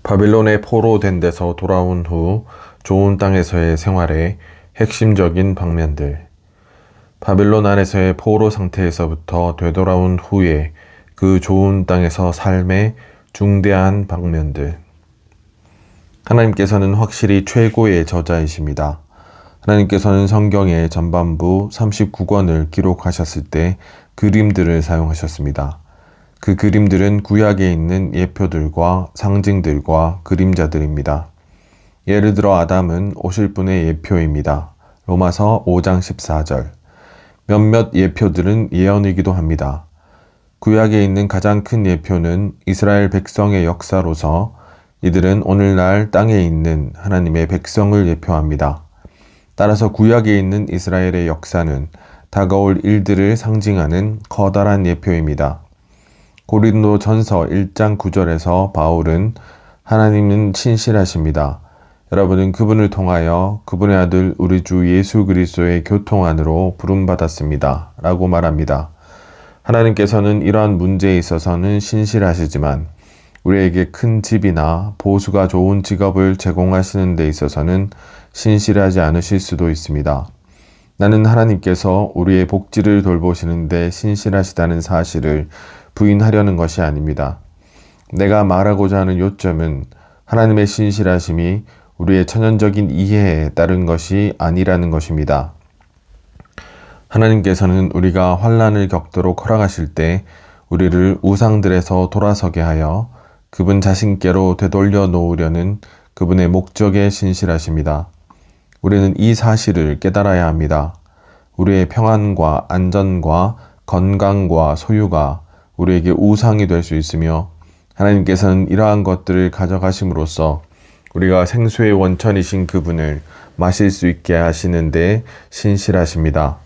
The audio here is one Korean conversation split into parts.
바빌론에 포로된 데서 돌아온 후 좋은 땅에서의 생활의 핵심적인 방면들. 바빌론 안에서의 포로 상태에서부터 되돌아온 후에 그 좋은 땅에서 삶의 중대한 방면들. 하나님께서는 확실히 최고의 저자이십니다. 하나님께서는 성경의 전반부 39권을 기록하셨을 때 그림들을 사용하셨습니다. 그 그림들은 구약에 있는 예표들과 상징들과 그림자들입니다. 예를 들어 아담은 오실 분의 예표입니다. 로마서 5장 14절. 몇몇 예표들은 예언이기도 합니다. 구약에 있는 가장 큰 예표는 이스라엘 백성의 역사로서 이들은 오늘날 땅에 있는 하나님의 백성을 예표합니다. 따라서 구약에 있는 이스라엘의 역사는 다가올 일들을 상징하는 커다란 예표입니다. 고린도 전서 1장 9절에서 바울은 하나님은 신실하십니다. 여러분은 그분을 통하여 그분의 아들 우리 주 예수 그리스도의 교통 안으로 부름받았습니다. 라고 말합니다. 하나님께서는 이러한 문제에 있어서는 신실하시지만 우리에게 큰 집이나 보수가 좋은 직업을 제공하시는 데 있어서는 신실하지 않으실 수도 있습니다. 나는 하나님께서 우리의 복지를 돌보시는데 신실하시다는 사실을 부인하려는 것이 아닙니다. 내가 말하고자 하는 요점은 하나님의 신실하심이 우리의 천연적인 이해에 따른 것이 아니라는 것입니다. 하나님께서는 우리가 환난을 겪도록 허락하실 때 우리를 우상들에서 돌아서게 하여 그분 자신께로 되돌려 놓으려는 그분의 목적에 신실하십니다. 우리는 이 사실을 깨달아야 합니다. 우리의 평안과 안전과 건강과 소유가 우리에게 우상이 될 수 있으며 하나님께서는 이러한 것들을 가져가심으로써 우리가 생수의 원천이신 그분을 마실 수 있게 하시는데 신실하십니다.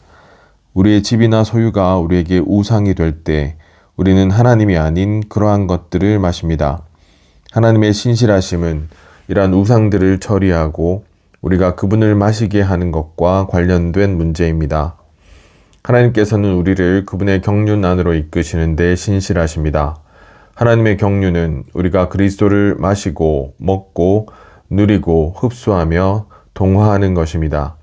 우리의 집이나 소유가 우리에게 우상이 될 때 우리는 하나님이 아닌 그러한 것들을 마십니다. 하나님의 신실하심은 이러한 우상들을 처리하고 우리가 그분을 마시게 하는 것과 관련된 문제입니다. 하나님께서는 우리를 그분의 경륜 안으로 이끄시는데 신실하십니다. 하나님의 경륜은 우리가 그리스도를 마시고 먹고 누리고 흡수하며 동화하는 것입니다.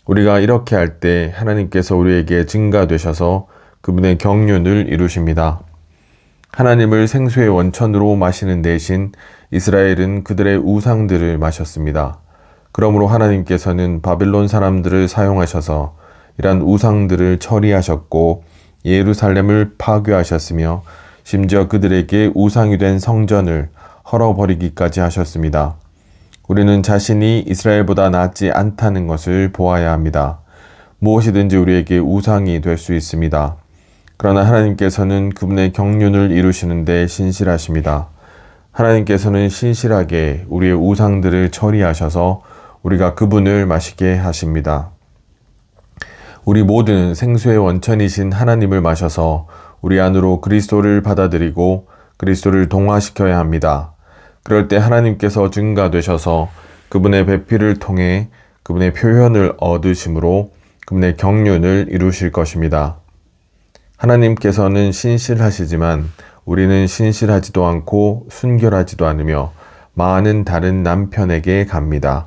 우리가 이렇게 할 때 하나님께서 우리에게 증가되셔서 그분의 경륜을 이루십니다. 하나님을 생수의 원천으로 마시는 대신 이스라엘은 그들의 우상들을 마셨습니다. 그러므로 하나님께서는 바빌론 사람들을 사용하셔서 이러한 우상들을 처리하셨고 예루살렘을 파괴하셨으며 심지어 그들에게 우상이 된 성전을 헐어버리기까지 하셨습니다. 우리는 자신이 이스라엘보다 낫지 않다는 것을 보아야 합니다. 무엇이든지 우리에게 우상이 될 수 있습니다. 그러나 하나님께서는 그분의 경륜을 이루시는데 신실하십니다. 하나님께서는 신실하게 우리의 우상들을 처리하셔서 우리가 그분을 마시게 하십니다. 우리 모두는 생수의 원천이신 하나님을 마셔서 우리 안으로 그리스도를 받아들이고 그리스도를 동화시켜야 합니다. 그럴 때 하나님께서 증가되셔서 그분의 배필을 통해 그분의 표현을 얻으심으로 그분의 경륜을 이루실 것입니다. 하나님께서는 신실하시지만 우리는 신실하지도 않고 순결하지도 않으며 많은 다른 남편에게 갑니다.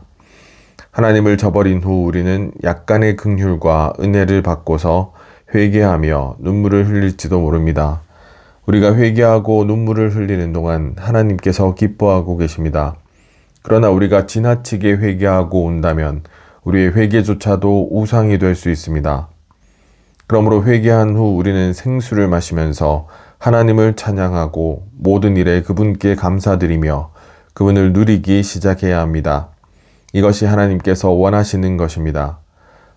하나님을 저버린 후 우리는 약간의 긍휼과 은혜를 받고서 회개하며 눈물을 흘릴지도 모릅니다. 우리가 회개하고 눈물을 흘리는 동안 하나님께서 기뻐하고 계십니다. 그러나 우리가 지나치게 회개하고 온다면 우리의 회개조차도 우상이 될 수 있습니다. 그러므로 회개한 후 우리는 생수를 마시면서 하나님을 찬양하고 모든 일에 그분께 감사드리며 그분을 누리기 시작해야 합니다. 이것이 하나님께서 원하시는 것입니다.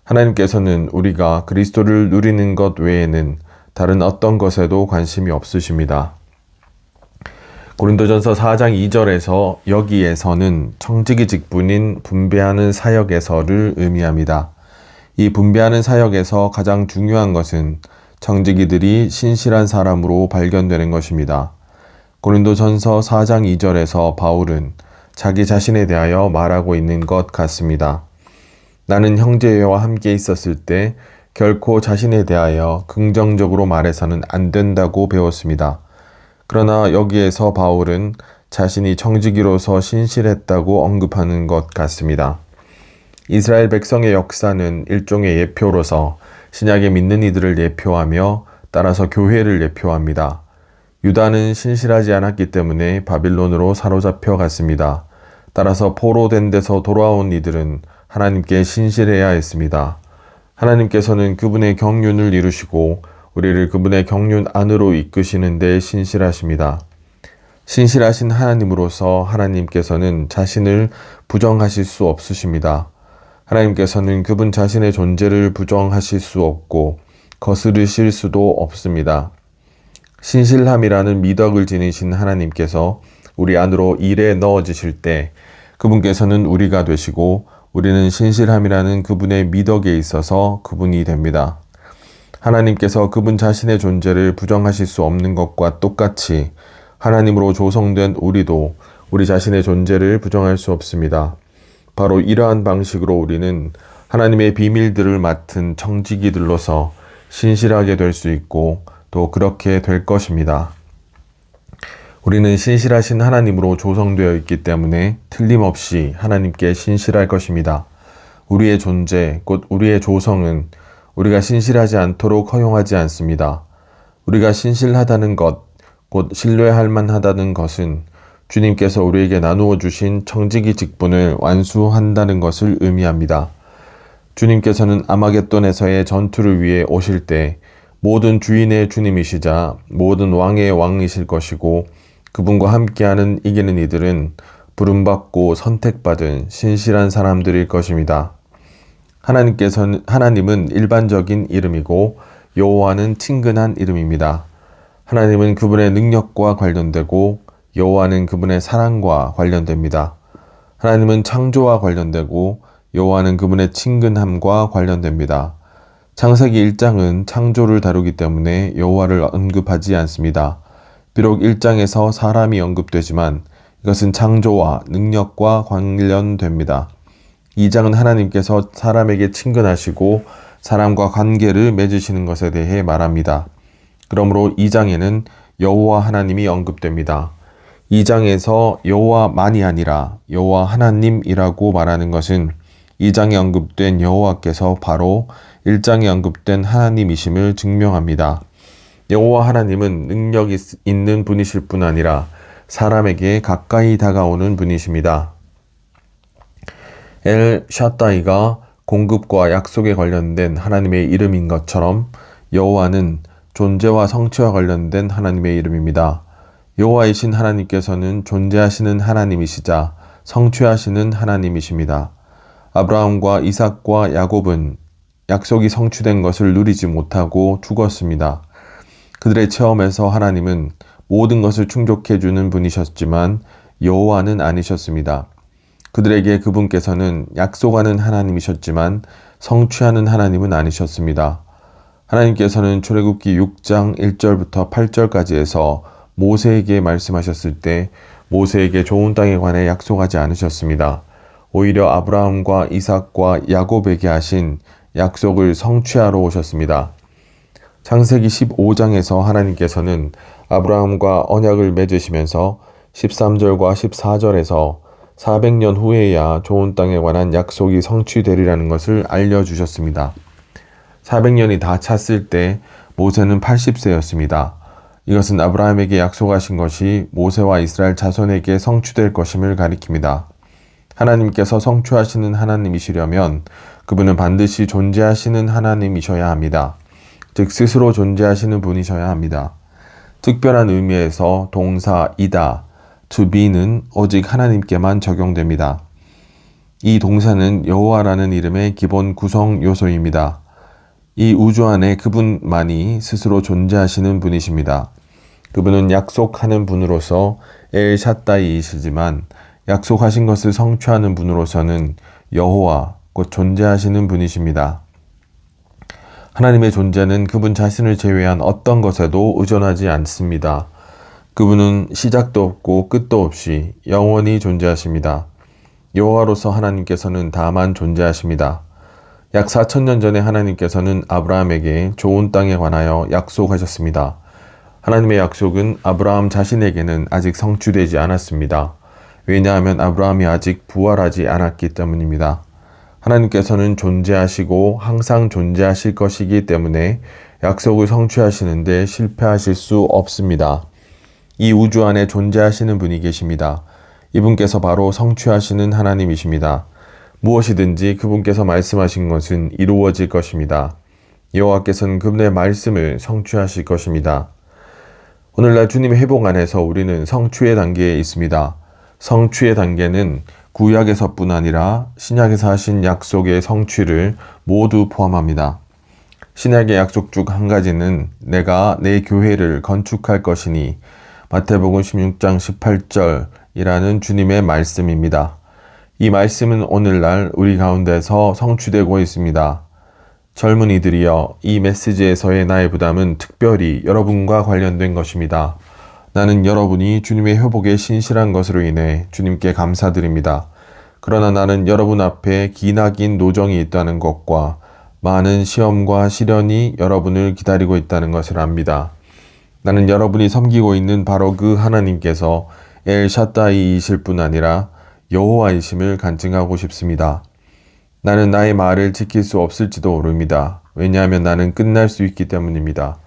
하나님께서는 우리가 그리스도를 누리는 것 외에는 다른 어떤 것에도 관심이 없으십니다. 고린도전서 4장 2절에서 여기에서는 청지기 직분인 분배하는 사역에서를 의미합니다. 이 분배하는 사역에서 가장 중요한 것은 청지기들이 신실한 사람으로 발견되는 것입니다. 고린도전서 4장 2절에서 바울은 자기 자신에 대하여 말하고 있는 것 같습니다. 나는 형제와 함께 있었을 때 결코 자신에 대하여 긍정적으로 말해서는 안 된다고 배웠습니다. 그러나 여기에서 바울은 자신이 청지기로서 신실했다고 언급하는 것 같습니다. 이스라엘 백성의 역사는 일종의 예표로서 신약에 믿는 이들을 예표하며 따라서 교회를 예표합니다. 유다는 신실하지 않았기 때문에 바빌론으로 사로잡혀 갔습니다. 따라서 포로된 데서 돌아온 이들은 하나님께 신실해야 했습니다. 하나님께서는 그분의 경륜을 이루시고 우리를 그분의 경륜 안으로 이끄시는 데 신실하십니다. 신실하신 하나님으로서 하나님께서는 자신을 부정하실 수 없으십니다. 하나님께서는 그분 자신의 존재를 부정하실 수 없고 거스르실 수도 없습니다. 신실함이라는 미덕을 지니신 하나님께서 우리 안으로 일에 넣어지실 때 그분께서는 우리가 되시고 우리는 신실함이라는 그분의 미덕에 있어서 그분이 됩니다. 하나님께서 그분 자신의 존재를 부정하실 수 없는 것과 똑같이 하나님으로 조성된 우리도 우리 자신의 존재를 부정할 수 없습니다. 바로 이러한 방식으로 우리는 하나님의 비밀들을 맡은 청지기들로서 신실하게 될 수 있고 또 그렇게 될 것입니다. 우리는 신실하신 하나님으로 조성되어 있기 때문에 틀림없이 하나님께 신실할 것입니다. 우리의 존재, 곧 우리의 조성은 우리가 신실하지 않도록 허용하지 않습니다. 우리가 신실하다는 것, 곧 신뢰할 만하다는 것은 주님께서 우리에게 나누어 주신 청지기 직분을 완수한다는 것을 의미합니다. 주님께서는 아마겟돈에서의 전투를 위해 오실 때 모든 주인의 주님이시자 모든 왕의 왕이실 것이고 그분과 함께하는 이기는 이들은 부름받고 선택받은 신실한 사람들일 것입니다. 하나님은 일반적인 이름이고 여호와는 친근한 이름입니다. 하나님은 그분의 능력과 관련되고 여호와는 그분의 사랑과 관련됩니다. 하나님은 창조와 관련되고 여호와는 그분의 친근함과 관련됩니다. 창세기 1장은 창조를 다루기 때문에 여호와를 언급하지 않습니다. 비록 1장에서 사람이 언급되지만 이것은 창조와 능력과 관련됩니다. 2장은 하나님께서 사람에게 친근하시고 사람과 관계를 맺으시는 것에 대해 말합니다. 그러므로 2장에는 여호와 하나님이 언급됩니다. 2장에서 여호와만이 아니라 여호와 하나님이라고 말하는 것은 2장에 언급된 여호와께서 바로 1장에 언급된 하나님이심을 증명합니다. 여호와 하나님은 능력이 있는 분이실 뿐 아니라 사람에게 가까이 다가오는 분이십니다. 엘 샤다이가 공급과 약속에 관련된 하나님의 이름인 것처럼 여호와는 존재와 성취와 관련된 하나님의 이름입니다. 여호와이신 하나님께서는 존재하시는 하나님이시자 성취하시는 하나님이십니다. 아브라함과 이삭과 야곱은 약속이 성취된 것을 누리지 못하고 죽었습니다. 그들의 체험에서 하나님은 모든 것을 충족해 주는 분이셨지만 여호와는 아니셨습니다. 그들에게 그분께서는 약속하는 하나님이셨지만 성취하는 하나님은 아니셨습니다. 하나님께서는 출애굽기 6장 1절부터 8절까지에서 모세에게 말씀하셨을 때 모세에게 좋은 땅에 관해 약속하지 않으셨습니다. 오히려 아브라함과 이삭과 야곱에게 하신 약속을 성취하러 오셨습니다. 창세기 15장에서 하나님께서는 아브라함과 언약을 맺으시면서 13절과 14절에서 400년 후에야 좋은 땅에 관한 약속이 성취되리라는 것을 알려주셨습니다. 400년이 다 찼을 때 모세는 80세였습니다. 이것은 아브라함에게 약속하신 것이 모세와 이스라엘 자손에게 성취될 것임을 가리킵니다. 하나님께서 성취하시는 하나님이시려면 그분은 반드시 존재하시는 하나님이셔야 합니다. 즉 스스로 존재하시는 분이셔야 합니다. 특별한 의미에서 동사 이다, to be는 오직 하나님께만 적용됩니다. 이 동사는 여호와라는 이름의 기본 구성 요소입니다. 이 우주 안에 그분만이 스스로 존재하시는 분이십니다. 그분은 약속하는 분으로서 엘 샤다이이시지만 약속하신 것을 성취하는 분으로서는 여호와, 곧 존재하시는 분이십니다. 하나님의 존재는 그분 자신을 제외한 어떤 것에도 의존하지 않습니다. 그분은 시작도 없고 끝도 없이 영원히 존재하십니다. 여호와로서 하나님께서는 다만 존재하십니다. 약 4,000년 전에 하나님께서는 아브라함에게 좋은 땅에 관하여 약속하셨습니다. 하나님의 약속은 아브라함 자신에게는 아직 성취되지 않았습니다. 왜냐하면 아브라함이 아직 부활하지 않았기 때문입니다. 하나님께서는 존재하시고 항상 존재하실 것이기 때문에 약속을 성취하시는데 실패하실 수 없습니다. 이 우주 안에 존재하시는 분이 계십니다. 이분께서 바로 성취하시는 하나님이십니다. 무엇이든지 그분께서 말씀하신 것은 이루어질 것입니다. 여호와께서는 그분의 말씀을 성취하실 것입니다. 오늘날 주님의 회복 안에서 우리는 성취의 단계에 있습니다. 성취의 단계는 구약에서뿐 아니라 신약에서 하신 약속의 성취를 모두 포함합니다. 신약의 약속 중 한 가지는 내가 내 교회를 건축할 것이니 마태복음 16장 18절이라는 주님의 말씀입니다. 이 말씀은 오늘날 우리 가운데서 성취되고 있습니다. 젊은이들이여, 이 메시지에서의 나의 부담은 특별히 여러분과 관련된 것입니다. 나는 여러분이 주님의 회복에 신실한 것으로 인해 주님께 감사드립니다. 그러나 나는 여러분 앞에 기나긴 노정이 있다는 것과 많은 시험과 시련이 여러분을 기다리고 있다는 것을 압니다. 나는 여러분이 섬기고 있는 바로 그 하나님께서 엘샤다이이실 뿐 아니라 여호와이심을 간증하고 싶습니다. 나는 나의 말을 지킬 수 없을지도 모릅니다. 왜냐하면 나는 끝날 수 있기 때문입니다.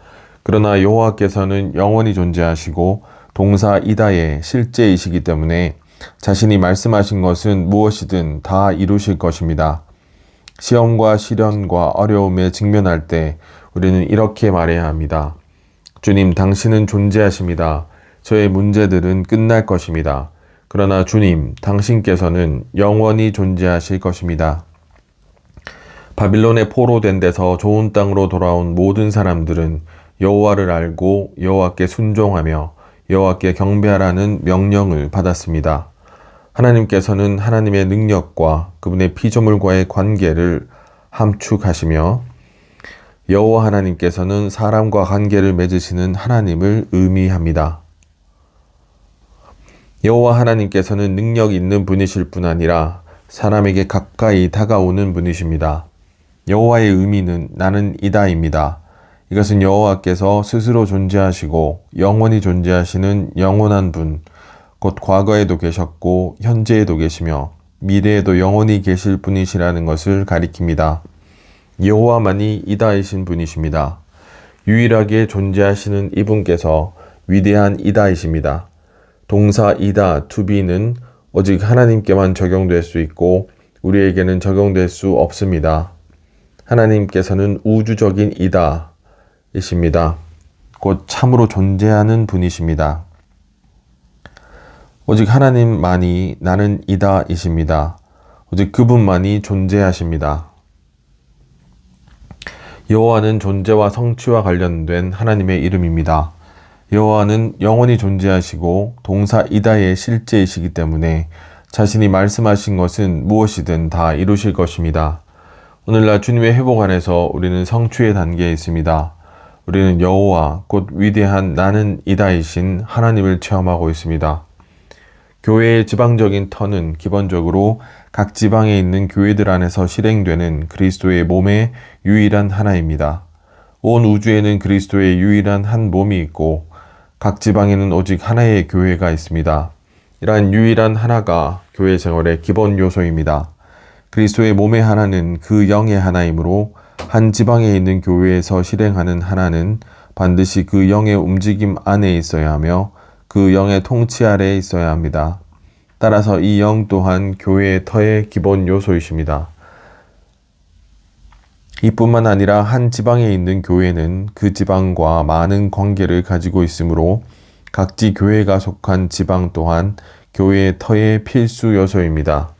그러나 여호와께서는 영원히 존재하시고 동사 이다의 실제이시기 때문에 자신이 말씀하신 것은 무엇이든 다 이루실 것입니다. 시험과 시련과 어려움에 직면할 때 우리는 이렇게 말해야 합니다. 주님, 당신은 존재하십니다. 저의 문제들은 끝날 것입니다. 그러나 주님, 당신께서는 영원히 존재하실 것입니다. 바빌론에 포로된 데서 좋은 땅으로 돌아온 모든 사람들은 여호와를 알고 여호와께 순종하며 여호와께 경배하라는 명령을 받았습니다. 하나님께서는 하나님의 능력과 그분의 피조물과의 관계를 함축하시며 여호와 하나님께서는 사람과 관계를 맺으시는 하나님을 의미합니다. 여호와 하나님께서는 능력 있는 분이실 뿐 아니라 사람에게 가까이 다가오는 분이십니다. 여호와의 의미는 나는 이다입니다. 이것은 여호와께서 스스로 존재하시고 영원히 존재하시는 영원한 분, 곧 과거에도 계셨고 현재에도 계시며 미래에도 영원히 계실 분이시라는 것을 가리킵니다. 여호와만이 이다이신 분이십니다. 유일하게 존재하시는 이분께서 위대한 이다이십니다. 동사 이다, to be는 오직 하나님께만 적용될 수 있고 우리에게는 적용될 수 없습니다. 하나님께서는 우주적인 이다이십니다. 곧 참으로 존재하는 분이십니다. 오직 하나님만이 나는 이다이십니다. 오직 그분만이 존재하십니다. 여호와는 존재와 성취와 관련된 하나님의 이름입니다. 여호와는 영원히 존재하시고 동사 이다의 실제이시기 때문에 자신이 말씀하신 것은 무엇이든 다 이루실 것입니다. 오늘날 주님의 회복 안에서 우리는 성취의 단계에 있습니다. 우리는 여호와, 곧 위대한 나는 이다이신 하나님을 체험하고 있습니다. 교회의 지방적인 터는 기본적으로 각 지방에 있는 교회들 안에서 실행되는 그리스도의 몸의 유일한 하나입니다. 온 우주에는 그리스도의 유일한 한 몸이 있고 각 지방에는 오직 하나의 교회가 있습니다. 이러한 유일한 하나가 교회 생활의 기본 요소입니다. 그리스도의 몸의 하나는 그 영의 하나이므로 한 지방에 있는 교회에서 실행하는 하나는 반드시 그 영의 움직임 안에 있어야 하며 그 영의 통치 아래에 있어야 합니다. 따라서 이 영 또한 교회의 터의 기본 요소이십니다. 이뿐만 아니라 한 지방에 있는 교회는 그 지방과 많은 관계를 가지고 있으므로 각지 교회가 속한 지방 또한 교회의 터의 필수 요소입니다.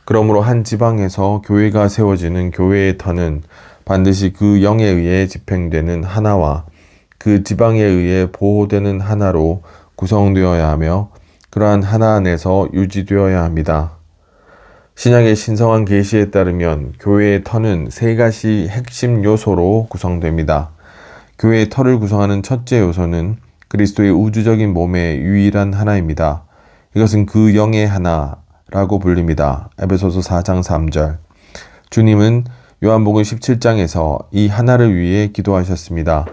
그러므로 한 지방에서 교회가 세워지는 교회의 터는 반드시 그 영에 의해 집행되는 하나와 그 지방에 의해 보호되는 하나로 구성되어야 하며 그러한 하나 안에서 유지되어야 합니다. 신약의 신성한 계시에 따르면 교회의 터는 세 가지 핵심 요소로 구성됩니다. 교회의 터를 구성하는 첫째 요소는 그리스도의 우주적인 몸의 유일한 하나입니다. 이것은 그 영의 하나라고 불립니다. 에베소서 4장 3절. 주님은 요한복음 17장에서 이 하나를 위해 기도하셨습니다.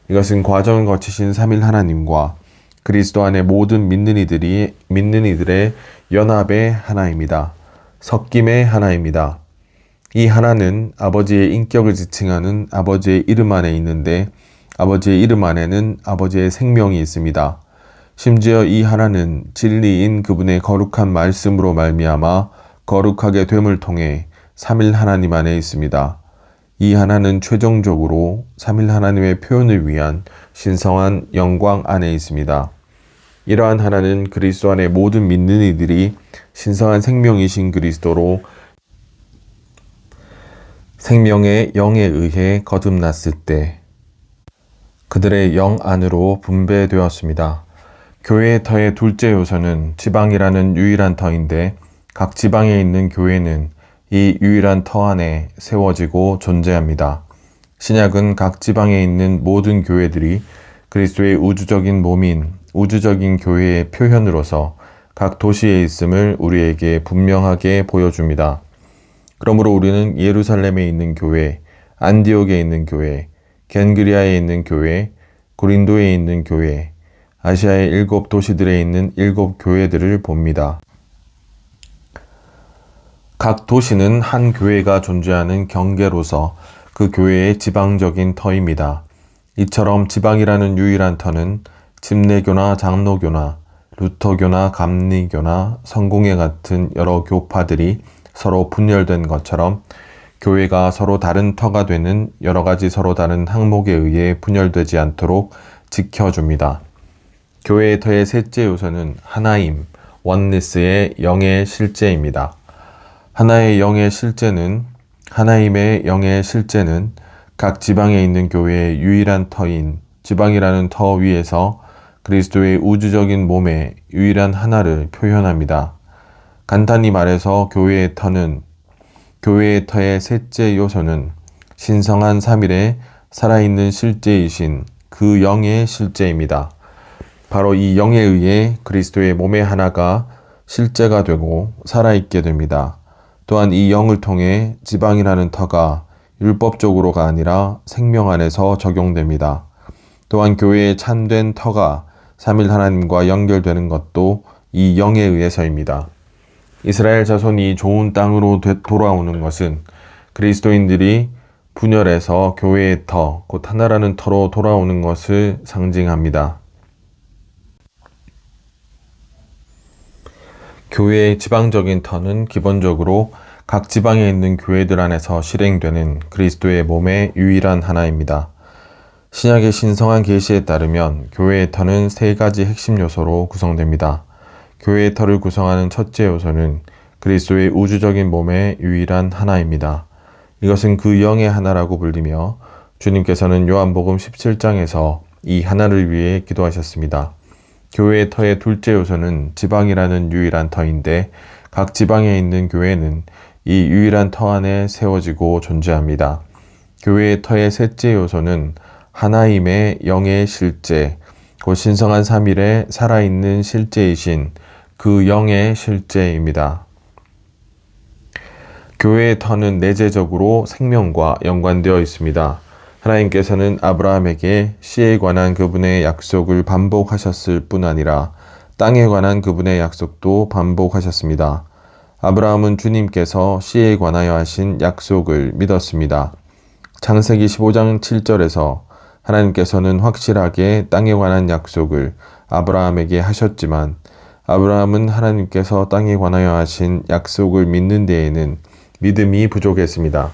이것은 과정을 거치신 삼일 하나님과 그리스도 안에 모든 믿는 이들의 연합의 하나입니다. 섞임의 하나입니다. 이 하나는 아버지의 인격을 지칭하는 아버지의 이름 안에 있는데 아버지의 이름 안에는 아버지의 생명이 있습니다. 심지어 이 하나는 진리인 그분의 거룩한 말씀으로 말미암아 거룩하게 됨을 통해 삼일 하나님 안에 있습니다. 이 하나는 최종적으로 삼일 하나님의 표현을 위한 신성한 영광 안에 있습니다. 이러한 하나는 그리스도 안에 모든 믿는 이들이 신성한 생명이신 그리스도로 생명의 영에 의해 거듭났을 때 그들의 영 안으로 분배되었습니다. 교회의 터의 둘째 요소는 지방이라는 유일한 터인데 각 지방에 있는 교회는 이 유일한 터 안에 세워지고 존재합니다. 신약은 각 지방에 있는 모든 교회들이 그리스도의 우주적인 몸인 우주적인 교회의 표현으로서 각 도시에 있음을 우리에게 분명하게 보여줍니다. 그러므로 우리는 예루살렘에 있는 교회, 안디옥에 있는 교회, 겐그리아에 있는 교회, 고린도에 있는 교회, 아시아의 7 도시들에 있는 7 교회들을 봅니다. 각 도시는 한 교회가 존재하는 경계로서 그 교회의 지방적인 터입니다. 이처럼 지방이라는 유일한 터는 침례교나 장로교나 루터교나 감리교나 성공회 같은 여러 교파들이 서로 분열된 것처럼 교회가 서로 다른 터가 되는 여러 가지 서로 다른 항목에 의해 분열되지 않도록 지켜줍니다. 교회의 터의 셋째 요소는 하나임, 원리스의 영의 실제입니다. 하나임의 영의 실제는 각 지방에 있는 교회의 유일한 터인 지방이라는 터 위에서 그리스도의 우주적인 몸의 유일한 하나를 표현합니다. 간단히 말해서 교회의 터의 셋째 요소는 신성한 삼일의 살아있는 실제이신 그 영의 실제입니다. 바로 이 영에 의해 그리스도의 몸의 하나가 실제가 되고 살아있게 됩니다. 또한 이 영을 통해 지방이라는 터가 율법적으로가 아니라 생명 안에서 적용됩니다. 또한 교회의 참된 터가 삼일 하나님과 연결되는 것도 이 영에 의해서입니다. 이스라엘 자손이 좋은 땅으로 돌아오는 것은 그리스도인들이 분열해서 교회의 터, 곧 하나라는 터로 돌아오는 것을 상징합니다. 교회의 지방적인 터는 기본적으로 각 지방에 있는 교회들 안에서 실행되는 그리스도의 몸의 유일한 하나입니다. 신약의 신성한 계시에 따르면 교회의 터는 3가지 핵심 요소로 구성됩니다. 교회의 터를 구성하는 첫째 요소는 그리스도의 우주적인 몸의 유일한 하나입니다. 이것은 그 영의 하나라고 불리며 주님께서는 요한복음 17장에서 이 하나를 위해 기도하셨습니다. 교회의 터의 둘째 요소는 지방이라는 유일한 터인데 각 지방에 있는 교회는 이 유일한 터 안에 세워지고 존재합니다. 교회의 터의 셋째 요소는 하나임의 영의 실제, 곧 신성한 삼일의 살아있는 실제이신 그 영의 실제입니다. 교회의 터는 내재적으로 생명과 연관되어 있습니다. 하나님께서는 아브라함에게 씨에 관한 그분의 약속을 반복하셨을 뿐 아니라 땅에 관한 그분의 약속도 반복하셨습니다. 아브라함은 주님께서 씨에 관하여 하신 약속을 믿었습니다. 창세기 15장 7절에서 하나님께서는 확실하게 땅에 관한 약속을 아브라함에게 하셨지만 아브라함은 하나님께서 땅에 관하여 하신 약속을 믿는 데에는 믿음이 부족했습니다.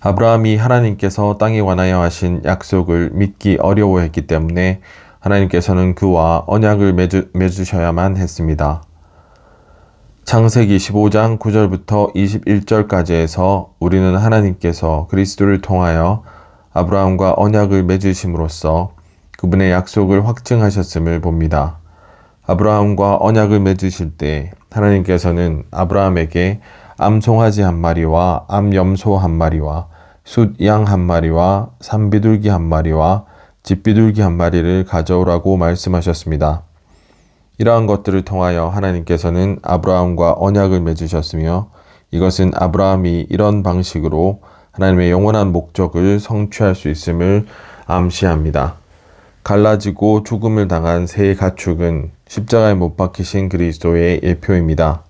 아브라함이 하나님께서 땅에 관하여 하신 약속을 믿기 어려워했기 때문에 하나님께서는 그와 언약을 맺으셔야만 했습니다. 창세기 15장 9절부터 21절까지 해서 우리는 하나님께서 그리스도를 통하여 아브라함과 언약을 맺으심으로써 그분의 약속을 확증하셨음을 봅니다. 아브라함과 언약을 맺으실 때 하나님께서는 아브라함에게 암송아지 1마리와 암염소 1마리와 숫양 1마리와 산비둘기 1마리와 집비둘기 1마리를 가져오라고 말씀하셨습니다. 이러한 것들을 통하여 하나님께서는 아브라함과 언약을 맺으셨으며 이것은 아브라함이 이런 방식으로 하나님의 영원한 목적을 성취할 수 있음을 암시합니다. 갈라지고 죽음을 당한 새 가축은 십자가에 못 박히신 그리스도의 예표입니다.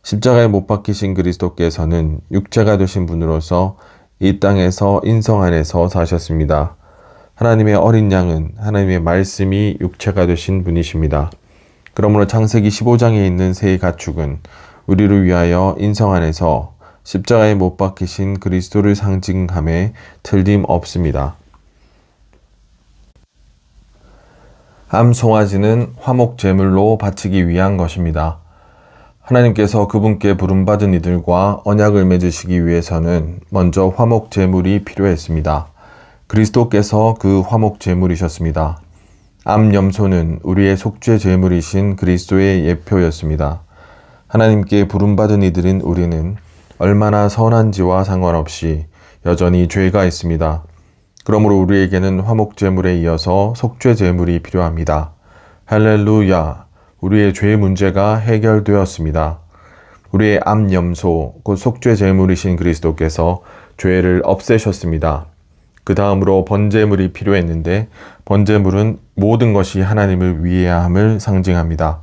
십자가에 못 박히신 그리스도께서는 육체가 되신 분으로서 이 땅에서 인성 안에서 사셨습니다. 하나님의 어린 양은 하나님의 말씀이 육체가 되신 분이십니다. 그러므로 창세기 15장에 있는 새 가축은 우리를 위하여 인성 안에서 십자가에 못 박히신 그리스도를 상징함에 틀림없습니다. 암 송아지는 화목 제물로 바치기 위한 것입니다. 하나님께서 그분께 부름받은 이들과 언약을 맺으시기 위해서는 먼저 화목 제물이 필요했습니다. 그리스도께서 그 화목 제물이셨습니다. 암 염소는 우리의 속죄 제물이신 그리스도의 예표였습니다. 하나님께 부름받은 이들인 우리는 얼마나 선한지와 상관없이 여전히 죄가 있습니다. 그러므로 우리에게는 화목 제물에 이어서 속죄 제물이 필요합니다. 할렐루야! 우리의 죄 문제가 해결되었습니다. 우리의 암 염소, 곧 속죄 제물이신 그리스도께서 죄를 없애셨습니다. 그 다음으로 번제물이 필요했는데 번제물은 모든 것이 하나님을 위해함을 상징합니다.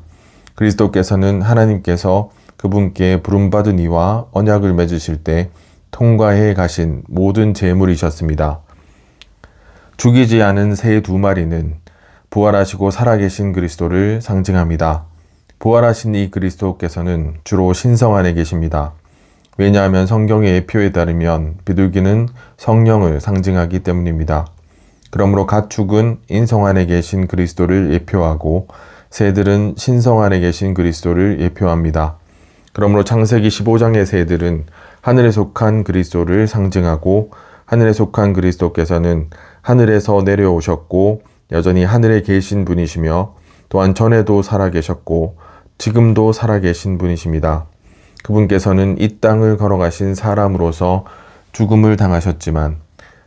그리스도께서는 하나님께서 그분께 부름받은 이와 언약을 맺으실 때 통과해 가신 모든 제물이셨습니다. 죽이지 않은 새 2마리는 부활하시고 살아계신 그리스도를 상징합니다. 부활하신 이 그리스도께서는 주로 신성 안에 계십니다. 왜냐하면 성경의 예표에 따르면 비둘기는 성령을 상징하기 때문입니다. 그러므로 가축은 인성 안에 계신 그리스도를 예표하고 새들은 신성 안에 계신 그리스도를 예표합니다. 그러므로 창세기 15장의 새들은 하늘에 속한 그리스도를 상징하고 하늘에 속한 그리스도께서는 하늘에서 내려오셨고 여전히 하늘에 계신 분이시며 또한 전에도 살아계셨고 지금도 살아계신 분이십니다. 그분께서는 이 땅을 걸어가신 사람으로서 죽음을 당하셨지만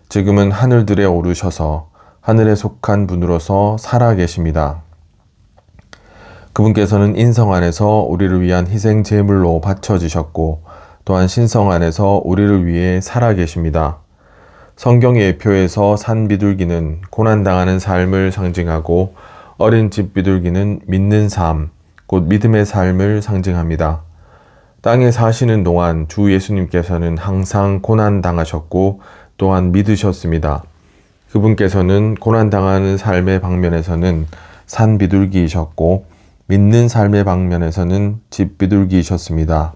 지금은 하늘들에 오르셔서 하늘에 속한 분으로서 살아계십니다. 그분께서는 인성 안에서 우리를 위한 희생 제물로 바쳐지셨고 또한 신성 안에서 우리를 위해 살아계십니다. 성경의 예표에서 산 비둘기는 고난당하는 삶을 상징하고 어린 집 비둘기는 믿는 삶, 곧 믿음의 삶을 상징합니다. 땅에 사시는 동안 주 예수님께서는 항상 고난당하셨고 또한 믿으셨습니다. 그분께서는 고난당하는 삶의 방면에서는 산 비둘기이셨고 믿는 삶의 방면에서는 집 비둘기이셨습니다.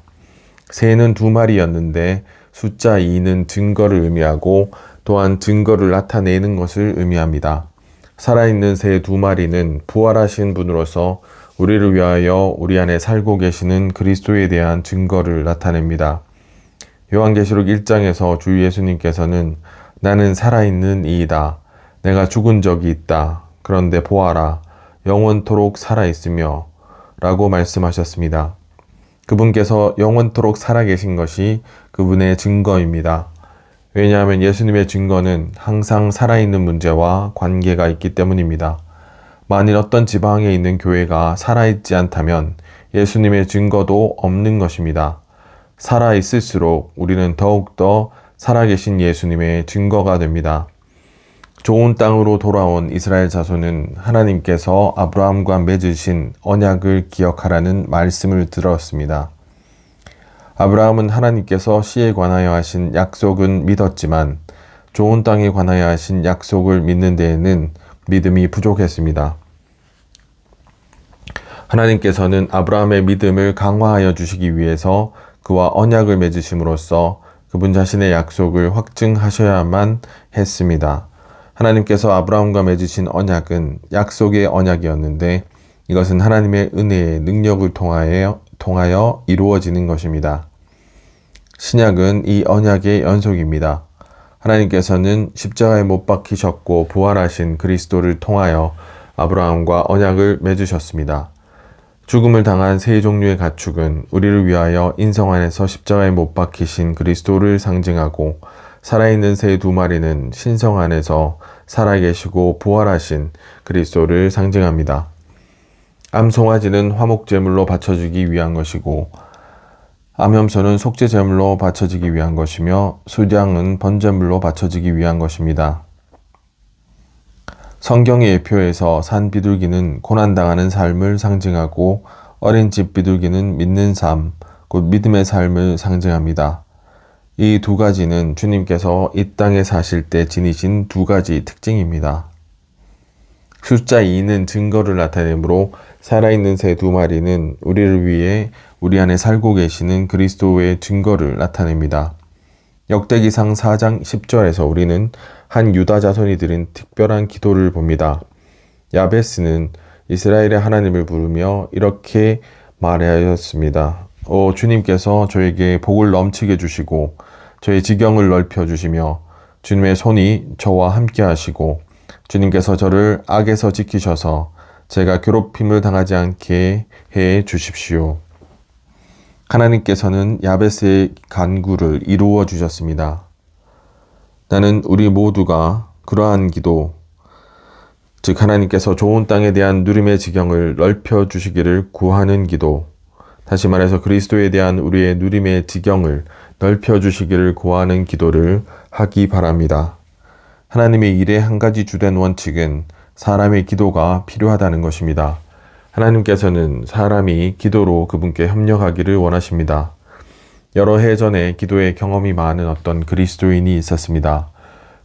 새는 2마리였는데 숫자 2는 증거를 의미하고 또한 증거를 나타내는 것을 의미합니다. 살아있는 새 2마리는 부활하신 분으로서 우리를 위하여 우리 안에 살고 계시는 그리스도에 대한 증거를 나타냅니다. 요한계시록 1장에서 주 예수님께서는 나는 살아있는 이이다. 내가 죽은 적이 있다. 그런데 보아라. 영원토록 살아있으며 라고 말씀하셨습니다. 그분께서 영원토록 살아계신 것이 그분의 증거입니다. 왜냐하면 예수님의 증거는 항상 살아있는 문제와 관계가 있기 때문입니다. 만일 어떤 지방에 있는 교회가 살아있지 않다면 예수님의 증거도 없는 것입니다. 살아있을수록 우리는 더욱더 살아계신 예수님의 증거가 됩니다. 좋은 땅으로 돌아온 이스라엘 자손은 하나님께서 아브라함과 맺으신 언약을 기억하라는 말씀을 들었습니다. 아브라함은 하나님께서 씨에 관하여 하신 약속은 믿었지만 좋은 땅에 관하여 하신 약속을 믿는 데에는 믿음이 부족했습니다. 하나님께서는 아브라함의 믿음을 강화하여 주시기 위해서 그와 언약을 맺으심으로써 그분 자신의 약속을 확증하셔야만 했습니다. 하나님께서 아브라함과 맺으신 언약은 약속의 언약이었는데 이것은 하나님의 은혜의 능력을 통하여 이루어지는 것입니다. 신약은 이 언약의 연속입니다. 하나님께서는 십자가에 못 박히셨고 부활하신 그리스도를 통하여 아브라함과 언약을 맺으셨습니다. 죽음을 당한 세 종류의 가축은 우리를 위하여 인성 안에서 십자가에 못 박히신 그리스도를 상징하고 살아있는 새 2마리는 신성 안에서 살아계시고 부활하신 그리스도를 상징합니다. 암송아지는 화목제물로 바쳐주기 위한 것이고 암염소는 속죄제물로 바쳐지기 위한 것이며 수량은 번제물로 바쳐지기 위한 것입니다. 성경의 예표에서 산 비둘기는 고난당하는 삶을 상징하고 어린 집 비둘기는 믿는 삶, 곧 믿음의 삶을 상징합니다. 이 두 가지는 주님께서 이 땅에 사실 때 지니신 두 가지 특징입니다. 숫자 2는 증거를 나타내므로 살아있는 새 두 마리는 우리를 위해 우리 안에 살고 계시는 그리스도의 증거를 나타냅니다. 역대기상 4장 10절에서 우리는 한 유다 자손이 드린 특별한 기도를 봅니다. 야베스는 이스라엘의 하나님을 부르며 이렇게 말하였습니다. 주님께서 저에게 복을 넘치게 주시고 저의 지경을 넓혀 주시며 주님의 손이 저와 함께 하시고 주님께서 저를 악에서 지키셔서 제가 괴롭힘을 당하지 않게 해 주십시오. 하나님께서는 야베스의 간구를 이루어 주셨습니다. 나는 우리 모두가 그러한 기도, 즉 하나님께서 좋은 땅에 대한 누림의 지경을 넓혀 주시기를 구하는 기도, 다시 말해서 그리스도에 대한 우리의 누림의 지경을 넓혀 주시기를 구하는 기도를 하기 바랍니다. 하나님의 일의 한 가지 주된 원칙은 사람의 기도가 필요하다는 것입니다. 하나님께서는 사람이 기도로 그분께 협력하기를 원하십니다. 여러 해 전에 기도의 경험이 많은 어떤 그리스도인이 있었습니다.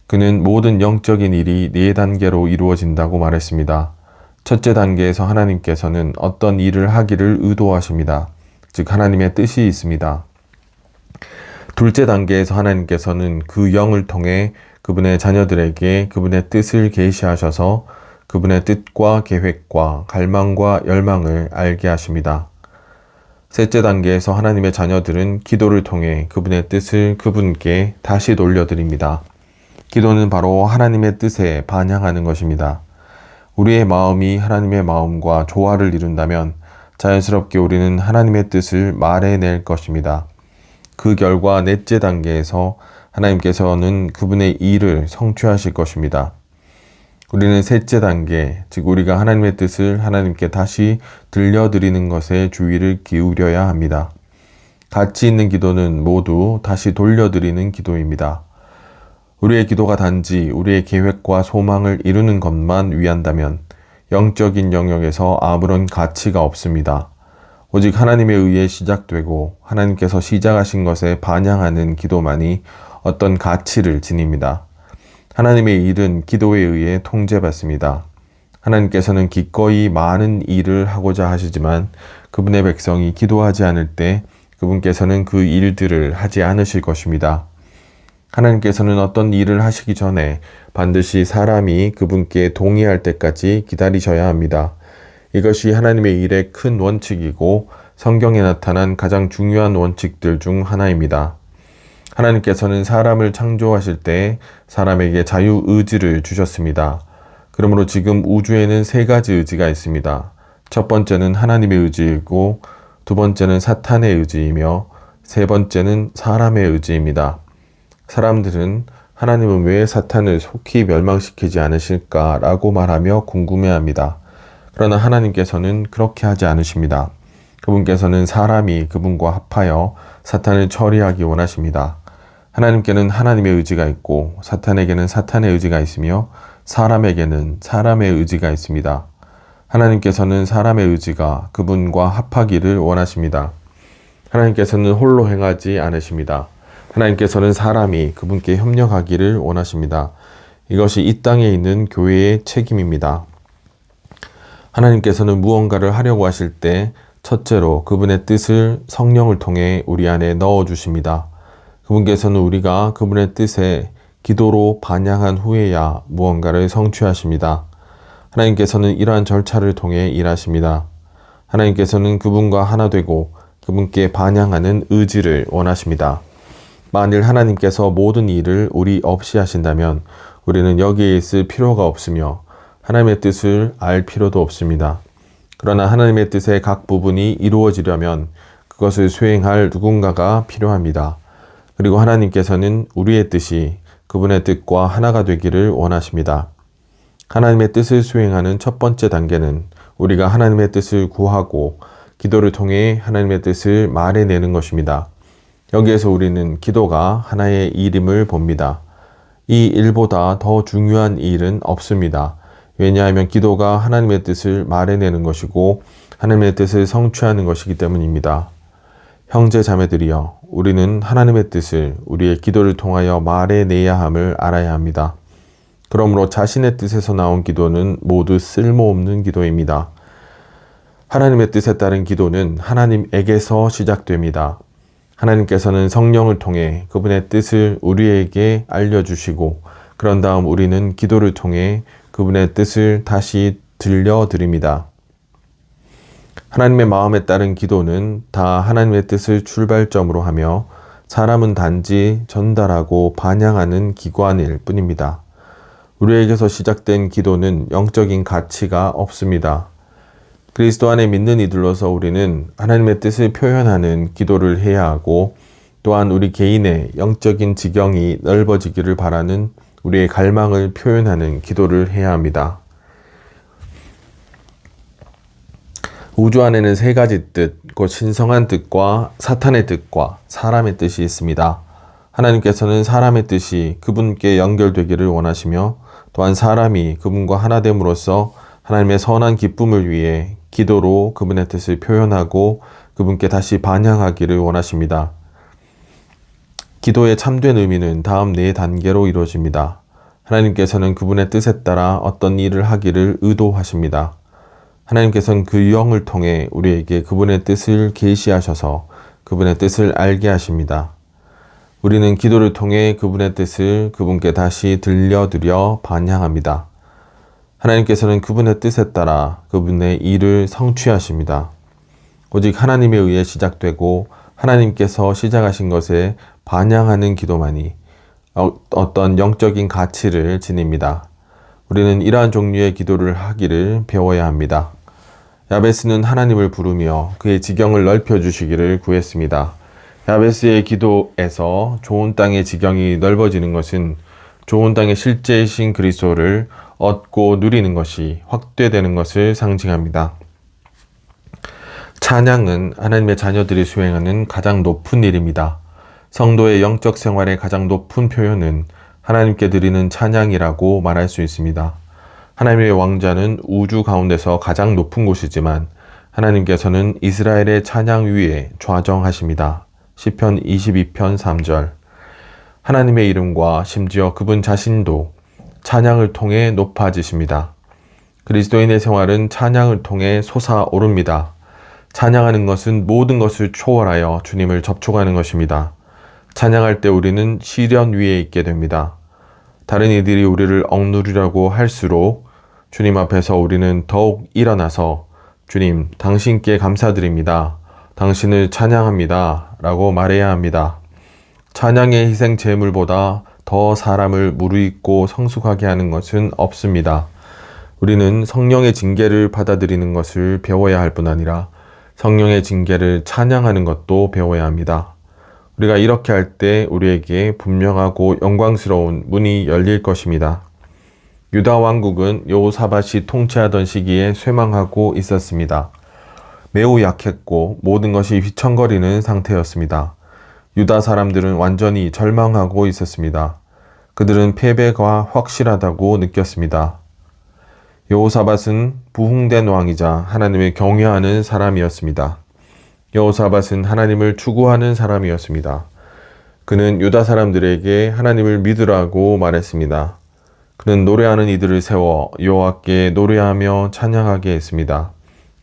그는 모든 영적인 일이 4단계로 이루어진다고 말했습니다. 첫째 단계에서 하나님께서는 어떤 일을 하기를 의도하십니다. 즉 하나님의 뜻이 있습니다. 둘째 단계에서 하나님께서는 그 영을 통해 그분의 자녀들에게 그분의 뜻을 계시하셔서 그분의 뜻과 계획과 갈망과 열망을 알게 하십니다. 셋째 단계에서 하나님의 자녀들은 기도를 통해 그분의 뜻을 그분께 다시 돌려드립니다. 기도는 바로 하나님의 뜻에 반향하는 것입니다. 우리의 마음이 하나님의 마음과 조화를 이룬다면 자연스럽게 우리는 하나님의 뜻을 말해낼 것입니다. 그 결과 넷째 단계에서 하나님께서는 그분의 일을 성취하실 것입니다. 우리는 셋째 단계, 즉 우리가 하나님의 뜻을 하나님께 다시 들려드리는 것에 주의를 기울여야 합니다. 가치 있는 기도는 모두 다시 돌려드리는 기도입니다. 우리의 기도가 단지 우리의 계획과 소망을 이루는 것만 위한다면 영적인 영역에서 아무런 가치가 없습니다. 오직 하나님에 의해 시작되고 하나님께서 시작하신 것에 반향하는 기도만이 어떤 가치를 지닙니다. 하나님의 일은 기도에 의해 통제받습니다. 하나님께서는 기꺼이 많은 일을 하고자 하시지만 그분의 백성이 기도하지 않을 때 그분께서는 그 일들을 하지 않으실 것입니다. 하나님께서는 어떤 일을 하시기 전에 반드시 사람이 그분께 동의할 때까지 기다리셔야 합니다. 이것이 하나님의 일의 큰 원칙이고 성경에 나타난 가장 중요한 원칙들 중 하나입니다. 하나님께서는 사람을 창조하실 때 사람에게 자유의지를 주셨습니다. 그러므로 지금 우주에는 3가지 의지가 있습니다. 첫 번째는 하나님의 의지이고 두 번째는 사탄의 의지이며 세 번째는 사람의 의지입니다. 사람들은 하나님은 왜 사탄을 속히 멸망시키지 않으실까라고 말하며 궁금해합니다. 그러나 하나님께서는 그렇게 하지 않으십니다. 그분께서는 사람이 그분과 합하여 사탄을 처리하기 원하십니다. 하나님께는 하나님의 의지가 있고 사탄에게는 사탄의 의지가 있으며 사람에게는 사람의 의지가 있습니다. 하나님께서는 사람의 의지가 그분과 합하기를 원하십니다. 하나님께서는 홀로 행하지 않으십니다. 하나님께서는 사람이 그분께 협력하기를 원하십니다. 이것이 이 땅에 있는 교회의 책임입니다. 하나님께서는 무언가를 하려고 하실 때 첫째로 그분의 뜻을 성령을 통해 우리 안에 넣어주십니다. 그분께서는 우리가 그분의 뜻에 기도로 반향한 후에야 무언가를 성취하십니다. 하나님께서는 이러한 절차를 통해 일하십니다. 하나님께서는 그분과 하나 되고 그분께 반향하는 의지를 원하십니다. 만일 하나님께서 모든 일을 우리 없이 하신다면 우리는 여기에 있을 필요가 없으며 하나님의 뜻을 알 필요도 없습니다. 그러나 하나님의 뜻의 각 부분이 이루어지려면 그것을 수행할 누군가가 필요합니다. 그리고 하나님께서는 우리의 뜻이 그분의 뜻과 하나가 되기를 원하십니다. 하나님의 뜻을 수행하는 첫 번째 단계는 우리가 하나님의 뜻을 구하고 기도를 통해 하나님의 뜻을 말해내는 것입니다. 여기에서 우리는 기도가 하나의 일임을 봅니다. 이 일보다 더 중요한 일은 없습니다. 왜냐하면 기도가 하나님의 뜻을 말해내는 것이고 하나님의 뜻을 성취하는 것이기 때문입니다. 형제 자매들이여, 우리는 하나님의 뜻을 우리의 기도를 통하여 말해내야 함을 알아야 합니다. 그러므로 자신의 뜻에서 나온 기도는 모두 쓸모없는 기도입니다. 하나님의 뜻에 따른 기도는 하나님에게서 시작됩니다. 하나님께서는 성령을 통해 그분의 뜻을 우리에게 알려주시고 그런 다음 우리는 기도를 통해 그분의 뜻을 다시 들려드립니다. 하나님의 마음에 따른 기도는 다 하나님의 뜻을 출발점으로 하며 사람은 단지 전달하고 반영하는 기관일 뿐입니다. 우리에게서 시작된 기도는 영적인 가치가 없습니다. 그리스도 안에 믿는 이들로서 우리는 하나님의 뜻을 표현하는 기도를 해야 하고 또한 우리 개인의 영적인 지경이 넓어지기를 바라는 우리의 갈망을 표현하는 기도를 해야 합니다. 우주 안에는 세 가지 뜻, 곧 신성한 뜻과 사탄의 뜻과 사람의 뜻이 있습니다. 하나님께서는 사람의 뜻이 그분께 연결되기를 원하시며 또한 사람이 그분과 하나됨으로써 하나님의 선한 기쁨을 위해 기도로 그분의 뜻을 표현하고 그분께 다시 반향하기를 원하십니다. 기도의 참된 의미는 다음 네 단계로 이루어집니다. 하나님께서는 그분의 뜻에 따라 어떤 일을 하기를 의도하십니다. 하나님께서는 그 영을 통해 우리에게 그분의 뜻을 계시하셔서 그분의 뜻을 알게 하십니다. 우리는 기도를 통해 그분의 뜻을 그분께 다시 들려드려 반향합니다. 하나님께서는 그분의 뜻에 따라 그분의 일을 성취하십니다. 오직 하나님에 의해 시작되고 하나님께서 시작하신 것에 반향하는 기도만이 어떤 영적인 가치를 지닙니다. 우리는 이러한 종류의 기도를 하기를 배워야 합니다. 야베스는 하나님을 부르며 그의 지경을 넓혀주시기를 구했습니다. 야베스의 기도에서 좋은 땅의 지경이 넓어지는 것은 좋은 땅의 실제이신 그리스도를 얻고 누리는 것이 확대되는 것을 상징합니다. 찬양은 하나님의 자녀들이 수행하는 가장 높은 일입니다. 성도의 영적 생활의 가장 높은 표현은 하나님께 드리는 찬양이라고 말할 수 있습니다. 하나님의 왕자는 우주 가운데서 가장 높은 곳이지만 하나님께서는 이스라엘의 찬양 위에 좌정하십니다. 시편 22편 3절. 하나님의 이름과 심지어 그분 자신도 찬양을 통해 높아지십니다. 그리스도인의 생활은 찬양을 통해 솟아오릅니다. 찬양하는 것은 모든 것을 초월하여 주님을 접촉하는 것입니다. 찬양할 때 우리는 시련 위에 있게 됩니다. 다른 이들이 우리를 억누르려고 할수록 주님 앞에서 우리는 더욱 일어나서 주님, 당신께 감사드립니다. 당신을 찬양합니다. 라고 말해야 합니다. 찬양의 희생 제물보다 더 사람을 무르익고 성숙하게 하는 것은 없습니다. 우리는 성령의 징계를 받아들이는 것을 배워야 할 뿐 아니라 성령의 징계를 찬양하는 것도 배워야 합니다. 우리가 이렇게 할 때 우리에게 분명하고 영광스러운 문이 열릴 것입니다. 유다 왕국은 여호사밧이 통치하던 시기에 쇠망하고 있었습니다. 매우 약했고 모든 것이 휘청거리는 상태였습니다. 유다 사람들은 완전히 절망하고 있었습니다. 그들은 패배가 확실하다고 느꼈습니다. 여호사밧은 부흥된 왕이자 하나님을 경외하는 사람이었습니다. 여호사밧은 하나님을 추구하는 사람이었습니다. 그는 유다 사람들에게 하나님을 믿으라고 말했습니다. 그는 노래하는 이들을 세워 여호와께 노래하며 찬양하게 했습니다.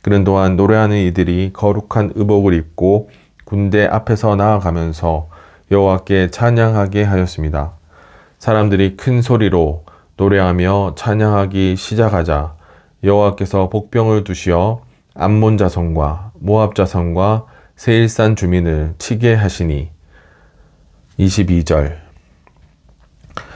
그는 또한 노래하는 이들이 거룩한 의복을 입고 군대 앞에서 나아가면서 여호와께 찬양하게 하였습니다. 사람들이 큰 소리로 노래하며 찬양하기 시작하자 여호와께서 복병을 두시어 암몬 자손과 모압 자손과 세일산 주민을 치게 하시니 22절.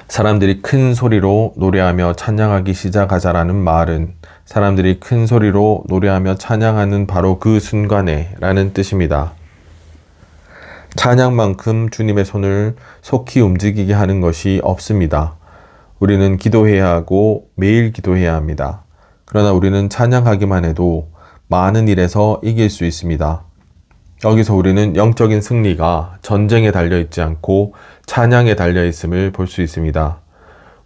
사람들이 큰 소리로 노래하며 찬양하기 시작하자라는 말은 사람들이 큰 소리로 노래하며 찬양하는 바로 그 순간에 라는 뜻입니다. 찬양만큼 주님의 손을 속히 움직이게 하는 것이 없습니다. 우리는 기도해야 하고 매일 기도해야 합니다. 그러나 우리는 찬양하기만 해도 많은 일에서 이길 수 있습니다. 여기서 우리는 영적인 승리가 전쟁에 달려있지 않고 찬양에 달려있음을 볼 수 있습니다.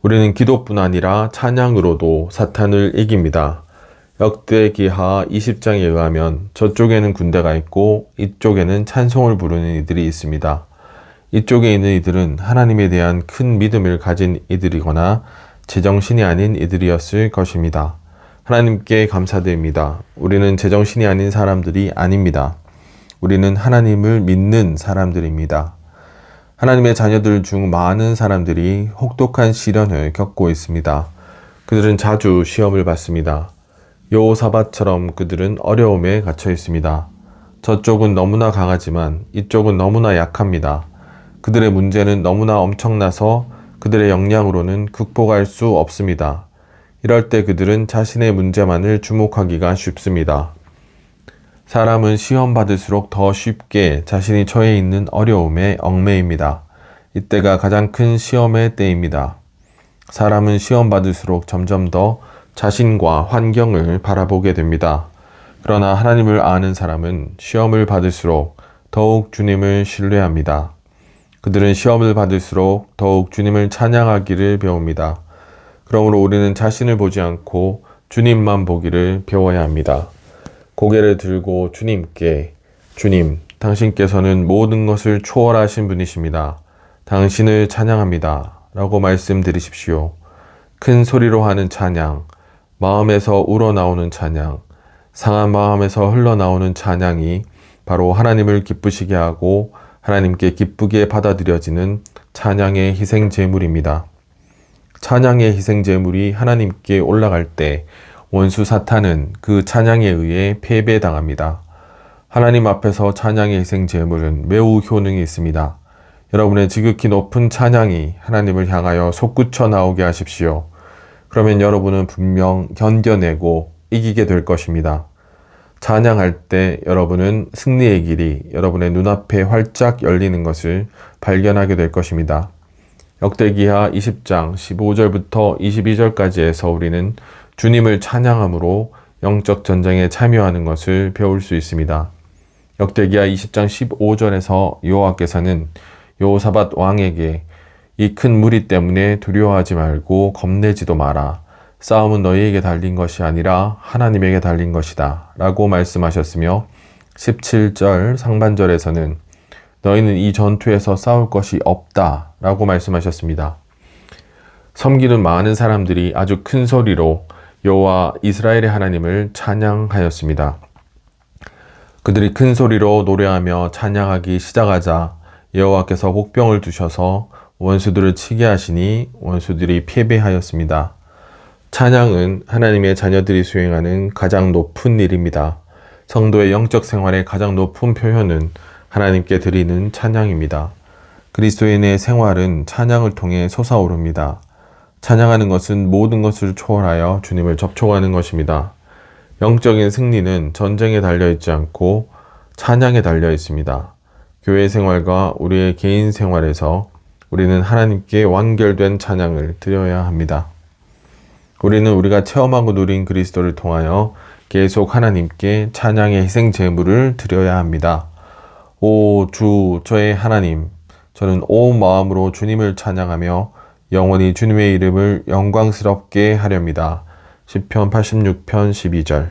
우리는 기도뿐 아니라 찬양으로도 사탄을 이깁니다. 역대기하 20장에 의하면 저쪽에는 군대가 있고 이쪽에는 찬송을 부르는 이들이 있습니다. 이쪽에 있는 이들은 하나님에 대한 큰 믿음을 가진 이들이거나 제정신이 아닌 이들이었을 것입니다. 하나님께 감사드립니다. 우리는 제정신이 아닌 사람들이 아닙니다. 우리는 하나님을 믿는 사람들입니다. 하나님의 자녀들 중 많은 사람들이 혹독한 시련을 겪고 있습니다. 그들은 자주 시험을 받습니다. 여호사밧처럼 그들은 어려움에 갇혀 있습니다. 저쪽은 너무나 강하지만 이쪽은 너무나 약합니다. 그들의 문제는 너무나 엄청나서 그들의 역량으로는 극복할 수 없습니다. 이럴 때 그들은 자신의 문제만을 주목하기가 쉽습니다. 사람은 시험받을수록 더 쉽게 자신이 처해 있는 어려움에 얽매입니다. 이때가 가장 큰 시험의 때입니다. 사람은 시험받을수록 점점 더 자신과 환경을 바라보게 됩니다. 그러나 하나님을 아는 사람은 시험을 받을수록 더욱 주님을 신뢰합니다. 그들은 시험을 받을수록 더욱 주님을 찬양하기를 배웁니다. 그러므로 우리는 자신을 보지 않고 주님만 보기를 배워야 합니다. 고개를 들고 주님께, 주님, 당신께서는 모든 것을 초월하신 분이십니다. 당신을 찬양합니다. 라고 말씀드리십시오. 큰 소리로 하는 찬양, 마음에서 우러나오는 찬양, 상한 마음에서 흘러나오는 찬양이 바로 하나님을 기쁘시게 하고 하나님께 기쁘게 받아들여지는 찬양의 희생 제물입니다. 찬양의 희생 제물이 하나님께 올라갈 때 원수 사탄은 그 찬양에 의해 패배당합니다. 하나님 앞에서 찬양의 희생 제물은 매우 효능이 있습니다. 여러분의 지극히 높은 찬양이 하나님을 향하여 솟구쳐 나오게 하십시오. 그러면 여러분은 분명 견뎌내고 이기게 될 것입니다. 찬양할 때 여러분은 승리의 길이 여러분의 눈앞에 활짝 열리는 것을 발견하게 될 것입니다. 역대기하 20장 15절부터 22절까지에서 우리는 주님을 찬양함으로 영적 전쟁에 참여하는 것을 배울 수 있습니다. 역대기하 20장 15절에서 여호와께서는 여호사밧 왕에게 이 큰 무리 때문에 두려워하지 말고 겁내지도 마라. 싸움은 너희에게 달린 것이 아니라 하나님에게 달린 것이다. 라고 말씀하셨으며 17절 상반절에서는 너희는 이 전투에서 싸울 것이 없다. 라고 말씀하셨습니다. 섬기는 많은 사람들이 아주 큰 소리로 여호와 이스라엘의 하나님을 찬양하였습니다. 그들이 큰 소리로 노래하며 찬양하기 시작하자 여호와께서 복병을 두셔서 원수들을 치게 하시니 원수들이 패배하였습니다. 찬양은 하나님의 자녀들이 수행하는 가장 높은 일입니다. 성도의 영적 생활의 가장 높은 표현은 하나님께 드리는 찬양입니다. 그리스도인의 생활은 찬양을 통해 솟아오릅니다. 찬양하는 것은 모든 것을 초월하여 주님을 접촉하는 것입니다. 영적인 승리는 전쟁에 달려있지 않고 찬양에 달려 있습니다. 교회 생활과 우리의 개인 생활에서 우리는 하나님께 완결된 찬양을 드려야 합니다. 우리는 우리가 체험하고 누린 그리스도를 통하여 계속 하나님께 찬양의 희생 제물을 드려야 합니다. 오 주 저의 하나님, 저는 온 마음으로 주님을 찬양하며 영원히 주님의 이름을 영광스럽게 하렵니다. 시편 86편 12절.